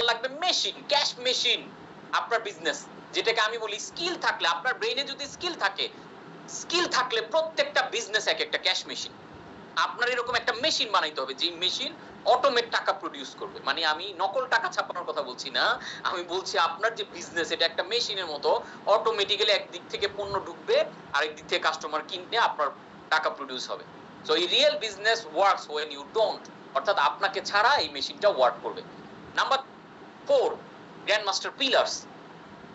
লাগবে machine, cash machine. আপনার business, যেটাকে আমি বলি স্কিল থাকলে, আপনার ব্রেইনে যদি স্কিল থাকে, স্কিল থাকলে প্রত্যেকটা বিজনেস এক একটা ক্যাশ মেশিন। আপনার এরকম একটা মেশিন বানাইতে হবে যে মেশিন অটোমেট টাকা প্রডিউস করবে। মানে আমি নকল টাকা ছাপানোর কথা বলছি না, আমি বলছি আপনার যে বিজনেস এটা একটা মেশিনের মতো অটোমেটিক্যালি একদিক থেকে পণ্য ঢুকবে, আরেক দিক থেকে কাস্টমার কিনবে, আপনার টাকা প্রডিউস হবে। সো এই real business works when you don't, অর্থাৎ আপনাকে ছাড়া এই মেশিনটা ওয়ার্ক করবে। Number 4, grand master pillars,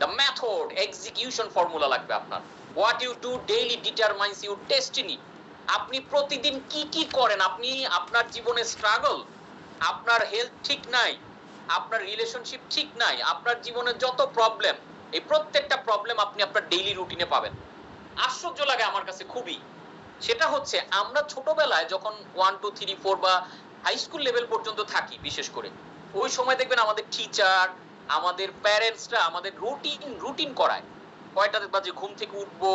the method execution formula লাগবে আপনার। What you do daily determines your destiny. আপনি প্রতিদিন কি কি করেন, আপনি আপনার জীবনে স্ট্রাগল, আপনার হেলথ ঠিক নাই, আপনার রিলেশনশিপ ঠিক নাই, আপনার জীবনে যত প্রবলেম, এই প্রত্যেকটা প্রবলেম আপনি আপনার ডেইলি রুটিনে পাবেন। আশ্চর্য লাগে আমার কাছে খুবই, সেটা হচ্ছে আমরা ছোটবেলায় যখন 1 2 3 4 বা হাই স্কুল লেভেল পর্যন্ত থাকি, বিশেষ করে ওই সময় দেখবেন আমাদের টিচার, আমাদের প্যারেন্টসরা আমাদের রুটিন করায়। কয়টা বাজে ঘুম থেকে উঠবো,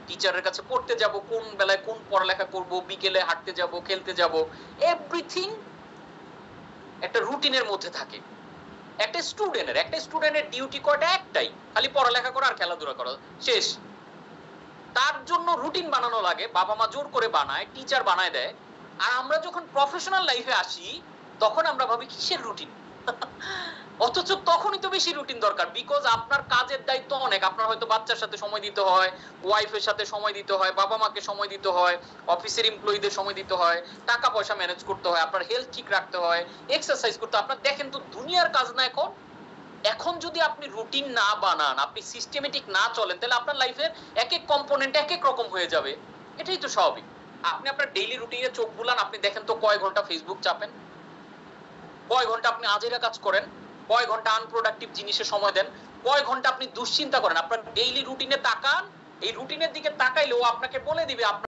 টিচারের কাছে পড়তে যাব, কোন বেলায় কোন পড়ালেখা করব, বিকেলে হাঁটতে যাব, খেলতে যাব, এভরিথিং একটা রুটিনের মধ্যে থাকে। একটা স্টুডেন্টের ডিউটি কয়টা? একটাই, খালি পড়ালেখা করা আর খেলাধুলা করা, শেষ। তার জন্য রুটিন বানানো লাগে, বাবা মা জোর করে বানায়, টিচার বানায় দেয়। আর আমরা যখন প্রফেশনাল লাইফে আসি তখন আমরা ভাবি কিসের রুটিন, অথচ তখনই তো বেশি রুটিন দরকার। বিকজ আপনার কাজের দায়িত্ব অনেক, আপনার হয়তো বাচ্চার সাথে সময় দিতে হয়, ওয়াইফের সাথে সময় দিতে হয়, বাবা মাকে সময় দিতে হয়, অফিসের এমপ্লয়ীদের সময় দিতে হয়, টাকা পয়সা ম্যানেজ করতে হয়, আপনার হেলথ ঠিক রাখতে হয়, এক্সারসাইজ করতে হয়। আপনার দেখেন তো দুনিয়ার কাজ না এখন। এখন যদি আপনি রুটিন না বানান, আপনি সিস্টেমেটিক না চলেন, তাহলে আপনার লাইফের এক এক কম্পোনেন্ট এক এক রকম হয়ে যাবে। এটাই তো স্বাভাবিক। আপনি আপনার ডেইলি রুটিনে চোখ বুলান, আপনি দেখেন তো কয় ঘন্টা ফেসবুক চাপেন, কয় ঘন্টা আপনি আজেরা কাজ করেন, কয় ঘন্টা আনপ্রোডাক্টিভ জিনিসে সময় দেন, কয় ঘন্টা আপনি দুশ্চিন্তা করেন। আপনার ডেইলি রুটিনে তাকান, এই রুটিনের দিকে তাকাইলেও আপনাকে বলে দিবে আপনার